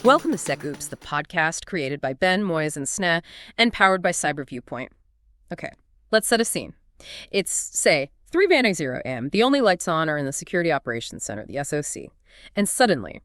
Welcome to SecOps, the podcast created by Ben, Moyes, and Sneh, and powered by Cyber Viewpoint. Okay, let's set a scene. It's, say, 3:0 a.m. The only lights on are in the Security Operations Center, the SOC. And suddenly,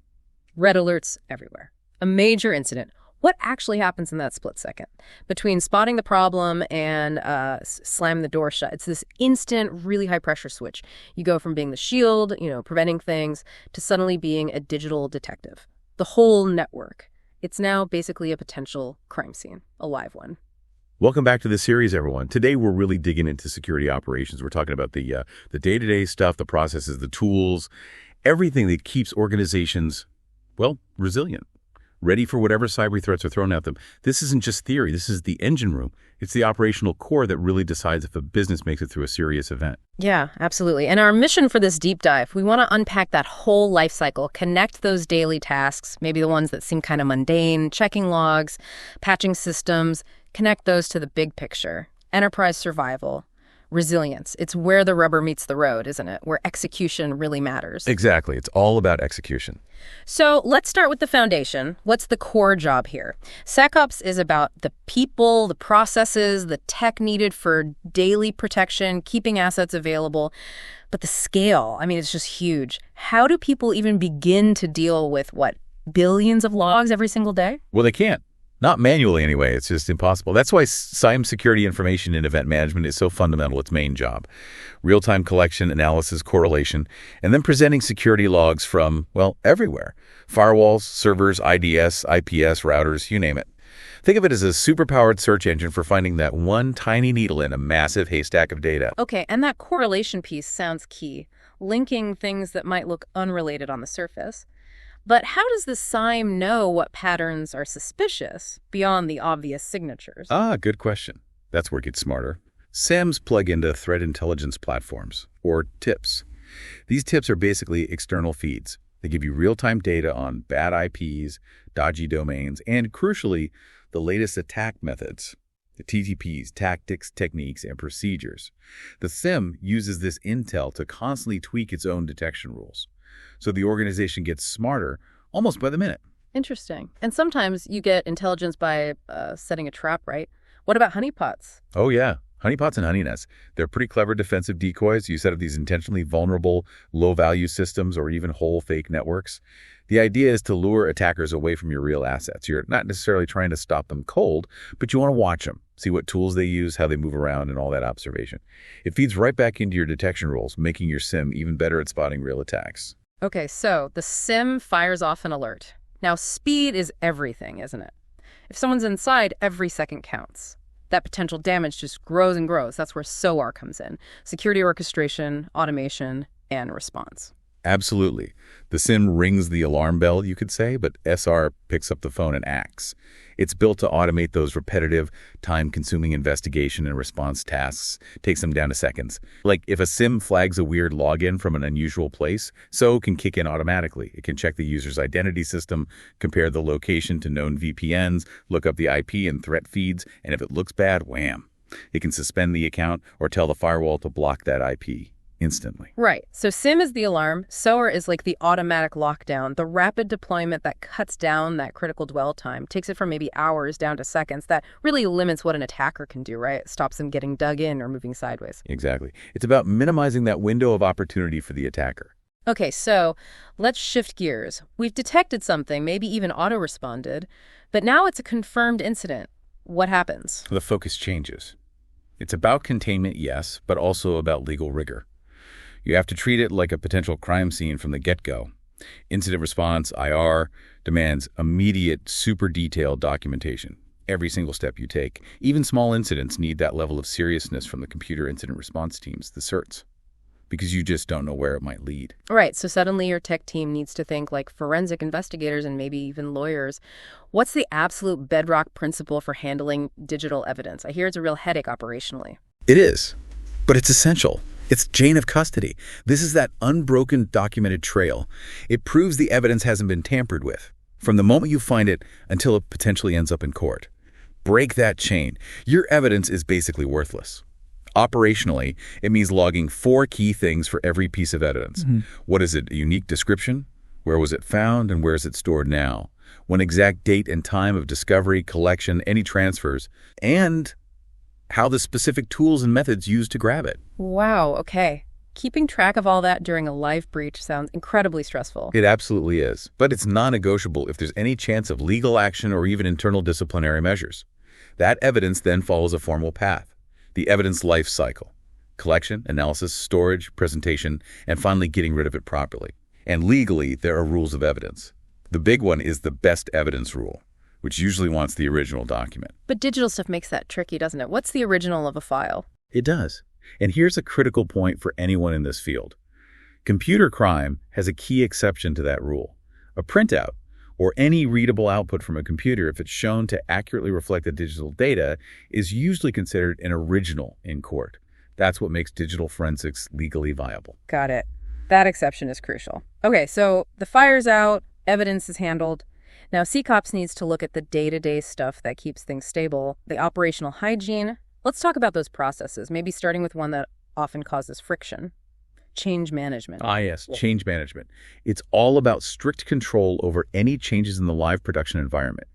red alerts everywhere. A major incident. What actually happens in that split second? Between spotting the problem and slamming the door shut, it's this instant, really high-pressure switch. You go from being the shield, preventing things, to suddenly being a digital detective. The whole network. It's now basically a potential crime scene, a live one. Welcome back to the series, everyone. Today, we're really digging into security operations. We're talking about the day-to-day stuff, the processes, the tools, everything that keeps organizations, resilient, ready for whatever cyber threats are thrown at them. This isn't just theory. This is the engine room. It's the operational core that really decides if a business makes it through a serious event. Yeah, absolutely. And our mission for this deep dive, we want to unpack that whole life cycle, connect those daily tasks, maybe the ones that seem kind of mundane, checking logs, patching systems, connect those to the big picture. Enterprise survival, resilience. It's where the rubber meets the road, isn't it? Where execution really matters. Exactly. It's all about execution. So let's start with the foundation. What's the core job here? SecOps is about the people, the processes, the tech needed for daily protection, keeping assets available. But the scale, it's just huge. How do people even begin to deal with, billions of logs every single day? Well, they can't. Not manually, anyway. It's just impossible. That's why SIEM security information and event management is so fundamental, its main job. Real-time collection, analysis, correlation, and then presenting security logs from, everywhere. Firewalls, servers, IDS, IPS, routers, you name it. Think of it as a superpowered search engine for finding that one tiny needle in a massive haystack of data. Okay, and that correlation piece sounds key, linking things that might look unrelated on the surface. But how does the SIEM know what patterns are suspicious beyond the obvious signatures? Good question. That's where it gets smarter. SIEMs plug into threat intelligence platforms, or TIPs. These TIPs are basically external feeds. They give you real-time data on bad IPs, dodgy domains, and, crucially, the latest attack methods, the TTPs, tactics, techniques, and procedures. The SIEM uses this intel to constantly tweak its own detection rules. So the organization gets smarter almost by the minute. Interesting. And sometimes you get intelligence by setting a trap, right? What about honeypots? Oh, yeah. Honeypots and honey nests. They're pretty clever defensive decoys. You set up these intentionally vulnerable, low-value systems or even whole fake networks. The idea is to lure attackers away from your real assets. You're not necessarily trying to stop them cold, but you want to watch them, see what tools they use, how they move around, and all that observation. It feeds right back into your detection rules, making your SIEM even better at spotting real attacks. Okay, so the SIEM fires off an alert. Now, speed is everything, isn't it? If someone's inside, every second counts. That potential damage just grows and grows. That's where SOAR comes in. Security orchestration, automation, and response. Absolutely. The SIEM rings the alarm bell, you could say, but SR picks up the phone and acts. It's built to automate those repetitive, time-consuming investigation and response tasks, takes them down to seconds. Like if a SIEM flags a weird login from an unusual place, SO can kick in automatically. It can check the user's identity system, compare the location to known VPNs, look up the IP and threat feeds, and if it looks bad, wham! It can suspend the account or tell the firewall to block that IP. Instantly. Right. So SIEM is the alarm. SOAR is like the automatic lockdown, the rapid deployment that cuts down that critical dwell time, takes it from maybe hours down to seconds. That really limits what an attacker can do, right? Stops them getting dug in or moving sideways. Exactly. It's about minimizing that window of opportunity for the attacker. Okay, so let's shift gears. We've detected something, maybe even auto-responded, but now it's a confirmed incident. What happens? The focus changes. It's about containment, yes, but also about legal rigor. You have to treat it like a potential crime scene from the get-go. Incident response, IR, demands immediate, super detailed documentation. Every single step you take. Even small incidents need that level of seriousness from the computer incident response teams, the CERTs, because you just don't know where it might lead. Right, so suddenly your tech team needs to think like forensic investigators and maybe even lawyers. What's the absolute bedrock principle for handling digital evidence? I hear it's a real headache operationally. It is, but it's essential. It's chain of custody. This is that unbroken documented trail. It proves the evidence hasn't been tampered with, from the moment you find it until it potentially ends up in court. Break that chain. Your evidence is basically worthless. Operationally, it means logging 4 key things for every piece of evidence. What is it? A unique description? Where was it found and where is it stored now? one exact date and time of discovery, collection, any transfers, and how the specific tools and methods used to grab it. Wow, okay. Keeping track of all that during a live breach sounds incredibly stressful. It absolutely is, but it's non-negotiable if there's any chance of legal action or even internal disciplinary measures. That evidence then follows a formal path, the evidence life cycle: collection, analysis, storage, presentation, and finally getting rid of it properly. And legally, there are rules of evidence. The big one is the best evidence rule, which usually wants the original document. But digital stuff makes that tricky, doesn't it? What's the original of a file? It does. And here's a critical point for anyone in this field. Computer crime has a key exception to that rule. A printout, or any readable output from a computer, if it's shown to accurately reflect the digital data, is usually considered an original in court. That's what makes digital forensics legally viable. Got it. That exception is crucial. Okay, so the fire's out, evidence is handled. Now, CCOPS needs to look at the day-to-day stuff that keeps things stable, the operational hygiene. Let's talk about those processes, maybe starting with one that often causes friction: change management. Yes, change management. It's all about strict control over any changes in the live production environment.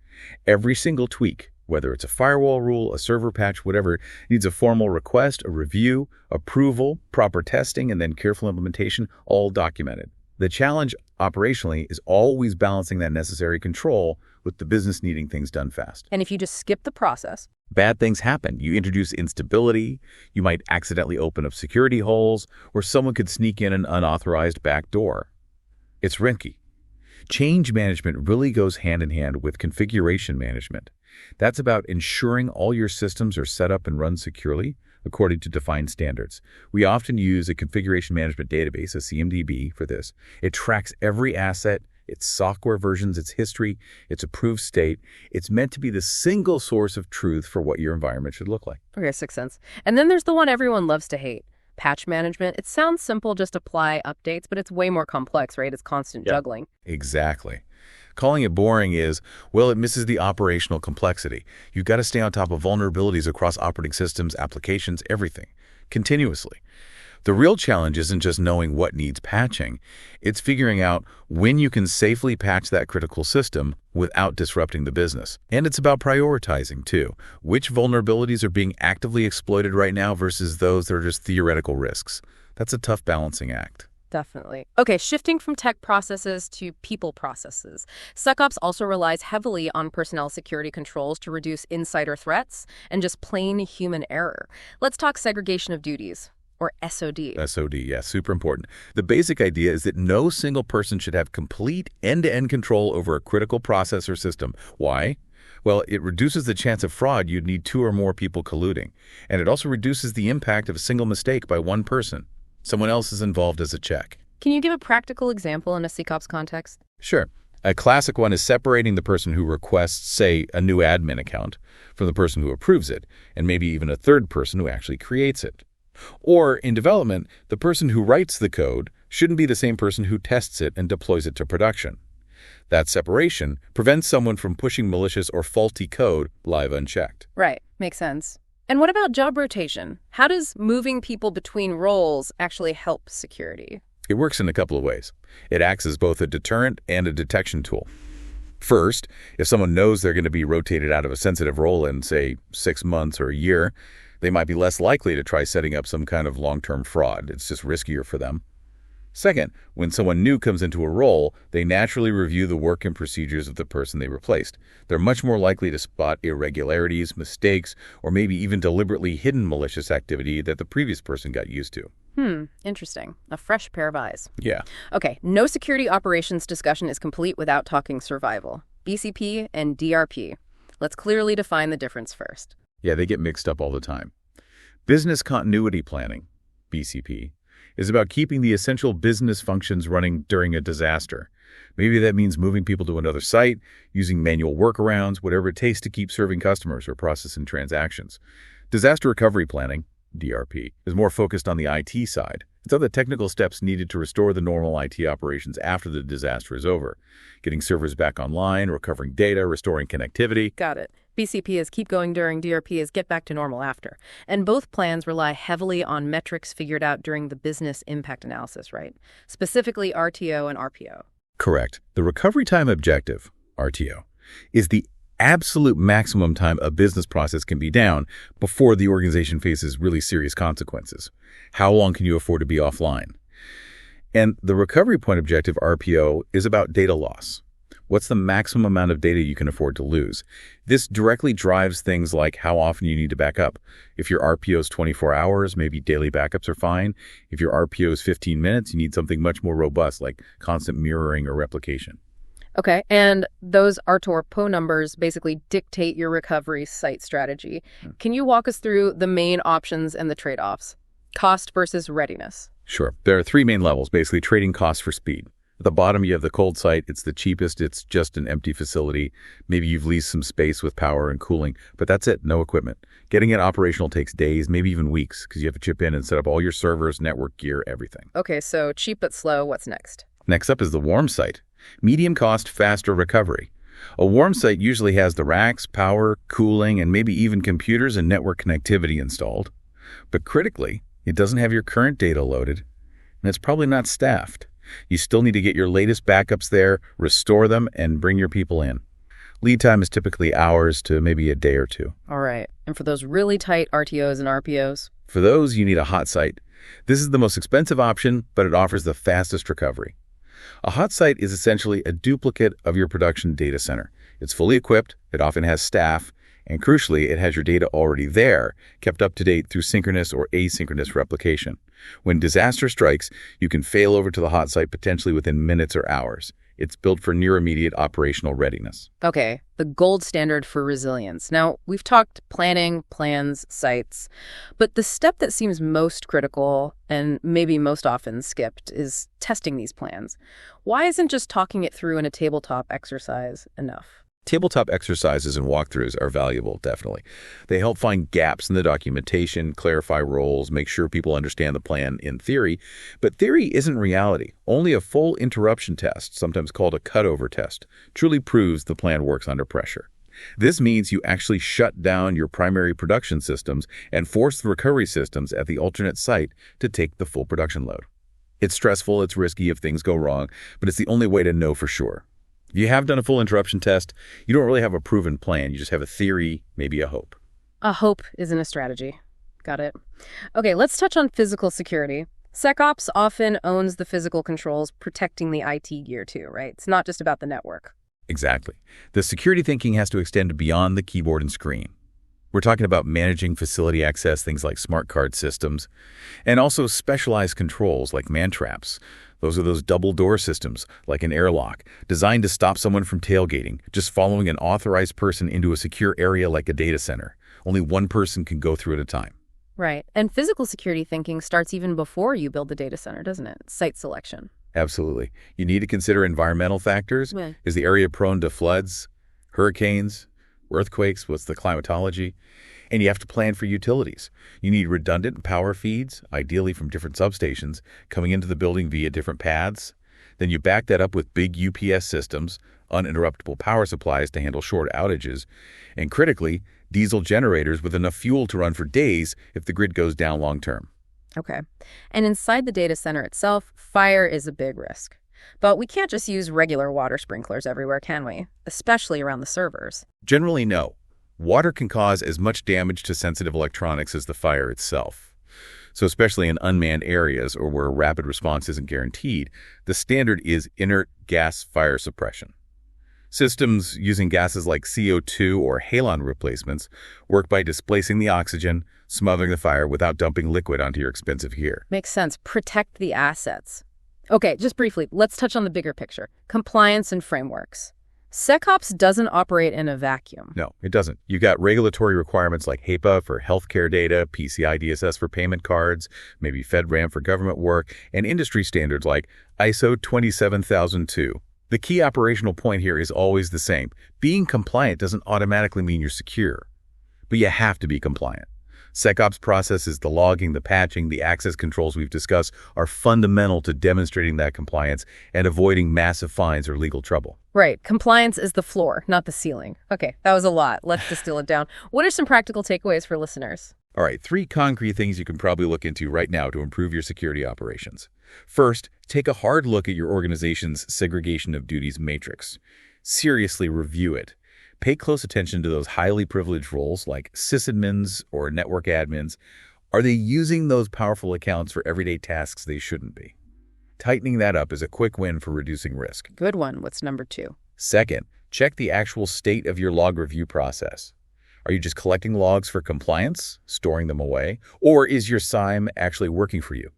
Every single tweak, whether it's a firewall rule, a server patch, whatever, needs a formal request, a review, approval, proper testing, and then careful implementation, all documented. The challenge operationally is always balancing that necessary control with the business needing things done fast. And if you just skip the process, bad things happen. You introduce instability, you might accidentally open up security holes, or someone could sneak in an unauthorized back door. It's risky. Change management really goes hand in hand with configuration management. That's about ensuring all your systems are set up and run securely according to defined standards. We often use a configuration management database, a CMDB, for this. It tracks every asset, its software versions, its history, its approved state. It's meant to be the single source of truth for what your environment should look like. Okay, makes sense. And then there's the one everyone loves to hate: patch management. It sounds simple, just apply updates, but it's way more complex, right? It's constant juggling. Exactly. Calling it boring is, well, it misses the operational complexity. You've got to stay on top of vulnerabilities across operating systems, applications, everything, continuously. The real challenge isn't just knowing what needs patching. It's figuring out when you can safely patch that critical system without disrupting the business. And it's about prioritizing, too. Which vulnerabilities are being actively exploited right now versus those that are just theoretical risks? That's a tough balancing act. Definitely. Okay, shifting from tech processes to people processes. SecOps also relies heavily on personnel security controls to reduce insider threats and just plain human error. Let's talk segregation of duties, or SOD. SOD, yeah, super important. The basic idea is that no single person should have complete end-to-end control over a critical process or system. Why? Well, it reduces the chance of fraud. You'd need 2 or more people colluding. And it also reduces the impact of a single mistake by one person. Someone else is involved as a check. Can you give a practical example in a CCOPS context? Sure. A classic one is separating the person who requests, say, a new admin account from the person who approves it, and maybe even a third person who actually creates it. Or, in development, the person who writes the code shouldn't be the same person who tests it and deploys it to production. That separation prevents someone from pushing malicious or faulty code live unchecked. Right. Makes sense. And what about job rotation? How does moving people between roles actually help security? It works in a couple of ways. It acts as both a deterrent and a detection tool. First, if someone knows they're going to be rotated out of a sensitive role in, say, 6 months or a year, they might be less likely to try setting up some kind of long-term fraud. It's just riskier for them. Second, when someone new comes into a role, they naturally review the work and procedures of the person they replaced. They're much more likely to spot irregularities, mistakes, or maybe even deliberately hidden malicious activity that the previous person got used to. Interesting. A fresh pair of eyes. Yeah. Okay, no security operations discussion is complete without talking survival. BCP and DRP. Let's clearly define the difference first. Yeah, they get mixed up all the time. Business continuity planning, BCP, is about keeping the essential business functions running during a disaster. Maybe that means moving people to another site, using manual workarounds, whatever it takes to keep serving customers or processing transactions. Disaster recovery planning, DRP, is more focused on the IT side. It's on the technical steps needed to restore the normal IT operations after the disaster is over. Getting servers back online, recovering data, restoring connectivity. Got it. BCP is keep going during, DRP is get back to normal after. And both plans rely heavily on metrics figured out during the business impact analysis, right? Specifically RTO and RPO. Correct. The recovery time objective, RTO, is the absolute maximum time a business process can be down before the organization faces really serious consequences. How long can you afford to be offline? And the recovery point objective, RPO, is about data loss. What's the maximum amount of data you can afford to lose? This directly drives things like how often you need to back up. If your RPO is 24 hours, maybe daily backups are fine. If your RPO is 15 minutes, you need something much more robust like constant mirroring or replication. Okay, and those RTOR numbers basically dictate your recovery site strategy. Can you walk us through the main options and the trade-offs? Cost versus readiness. Sure. There are three main levels, basically trading cost for speed. At the bottom, you have the cold site. It's the cheapest. It's just an empty facility. Maybe you've leased some space with power and cooling, but that's it. No equipment. Getting it operational takes days, maybe even weeks, because you have to chip in and set up all your servers, network gear, everything. Okay, so cheap but slow. What's next? Next up is the warm site. Medium cost, faster recovery. A warm site usually has the racks, power, cooling, and maybe even computers and network connectivity installed. But critically, it doesn't have your current data loaded, and it's probably not staffed. You still need to get your latest backups there, restore them, and bring your people in. Lead time is typically hours to maybe a day or two. All right. And for those really tight RTOs and RPOs? For those, you need a hot site. This is the most expensive option, but it offers the fastest recovery. A hot site is essentially a duplicate of your production data center. It's fully equipped, it often has staff, and crucially, it has your data already there, kept up to date through synchronous or asynchronous replication. When disaster strikes, you can fail over to the hot site potentially within minutes or hours. It's built for near-immediate operational readiness. Okay, the gold standard for resilience. Now, we've talked planning, plans, sites, but the step that seems most critical and maybe most often skipped is testing these plans. Why isn't just talking it through in a tabletop exercise enough? Tabletop exercises and walkthroughs are valuable, definitely. They help find gaps in the documentation, clarify roles, make sure people understand the plan in theory. But theory isn't reality. Only a full interruption test, sometimes called a cutover test, truly proves the plan works under pressure. This means you actually shut down your primary production systems and force the recovery systems at the alternate site to take the full production load. It's stressful, it's risky if things go wrong, but it's the only way to know for sure. If you have done a full interruption test, you don't really have a proven plan. You just have a theory, maybe a hope. A hope isn't a strategy. Got it. Okay, let's touch on physical security. SecOps often owns the physical controls protecting the IT gear too, right? It's not just about the network. Exactly. The security thinking has to extend beyond the keyboard and screen. We're talking about managing facility access, things like smart card systems, and also specialized controls like man-traps. Those are those double door systems, like an airlock, designed to stop someone from tailgating, just following an authorized person into a secure area like a data center. Only one person can go through at a time. Right. And physical security thinking starts even before you build the data center, doesn't it? Site selection. Absolutely. You need to consider environmental factors. Yeah. Is the area prone to floods, hurricanes, earthquakes? What's the climatology? And you have to plan for utilities. You need redundant power feeds, ideally from different substations, coming into the building via different paths. Then you back that up with big UPS systems, uninterruptible power supplies to handle short outages, and critically, diesel generators with enough fuel to run for days if the grid goes down long term. Okay. And inside the data center itself, fire is a big risk. But we can't just use regular water sprinklers everywhere, can we? Especially around the servers. Generally, no. Water can cause as much damage to sensitive electronics as the fire itself. So especially in unmanned areas or where rapid response isn't guaranteed, the standard is inert gas fire suppression. Systems using gases like CO2 or halon replacements work by displacing the oxygen, smothering the fire without dumping liquid onto your expensive gear. Makes sense. Protect the assets. Okay, just briefly, let's touch on the bigger picture. Compliance and frameworks. SecOps doesn't operate in a vacuum. No, it doesn't. You got regulatory requirements like HIPAA for healthcare data, PCI DSS for payment cards, maybe FedRAMP for government work, and industry standards like ISO 27002. The key operational point here is always the same. Being compliant doesn't automatically mean you're secure, but you have to be compliant. SecOps processes, the logging, the patching, the access controls we've discussed are fundamental to demonstrating that compliance and avoiding massive fines or legal trouble. Right. Compliance is the floor, not the ceiling. Okay, that was a lot. Let's distill it down. What are some practical takeaways for listeners? All right, 3 concrete things you can probably look into right now to improve your security operations. First, take a hard look at your organization's segregation of duties matrix. seriously review it. Pay close attention to those highly privileged roles like sysadmins or network admins. Are they using those powerful accounts for everyday tasks they shouldn't be? Tightening that up is a quick win for reducing risk. Good one. What's number 2? Second, check the actual state of your log review process. Are you just collecting logs for compliance, storing them away, or is your SIEM actually working for you?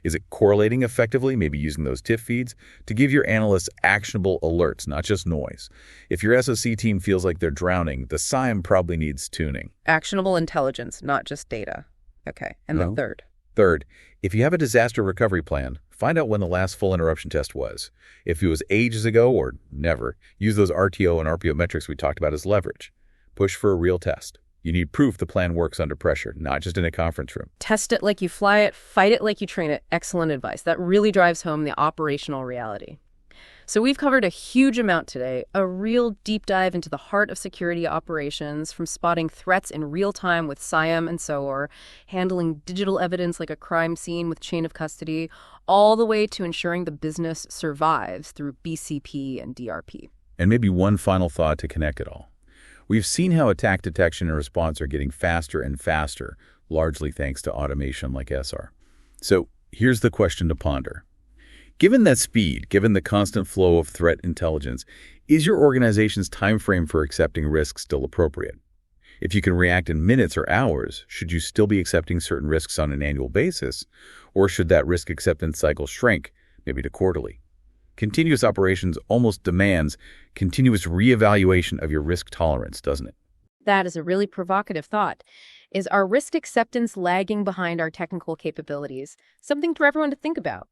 Is it correlating effectively, maybe using those TIFF feeds, to give your analysts actionable alerts, not just noise? If your SOC team feels like they're drowning, the SIEM probably needs tuning. Actionable intelligence, not just data. Okay, and the third? Third, if you have a disaster recovery plan, find out when the last full interruption test was. If it was ages ago or never, use those RTO and RPO metrics we talked about as leverage. Push for a real test. You need proof the plan works under pressure, not just in a conference room. Test it like you fly it, fight it like you train it. Excellent advice. That really drives home the operational reality. So we've covered a huge amount today, a real deep dive into the heart of security operations, from spotting threats in real time with SIEM and SOAR, handling digital evidence like a crime scene with chain of custody, all the way to ensuring the business survives through BCP and DRP. And maybe one final thought to connect it all. We've seen how attack detection and response are getting faster and faster, largely thanks to automation like SR. So here's the question to ponder. Given that speed, given the constant flow of threat intelligence, is your organization's time frame for accepting risks still appropriate? If you can react in minutes or hours, should you still be accepting certain risks on an annual basis? Or should that risk acceptance cycle shrink, maybe to quarterly? Continuous operations almost demands continuous reevaluation of your risk tolerance, doesn't it? That is a really provocative thought. Is our risk acceptance lagging behind our technical capabilities? Something for everyone to think about.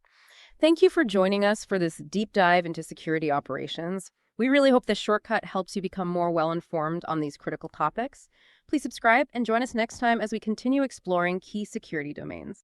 Thank you for joining us for this deep dive into security operations. We really hope this shortcut helps you become more well-informed on these critical topics. Please subscribe and join us next time as we continue exploring key security domains.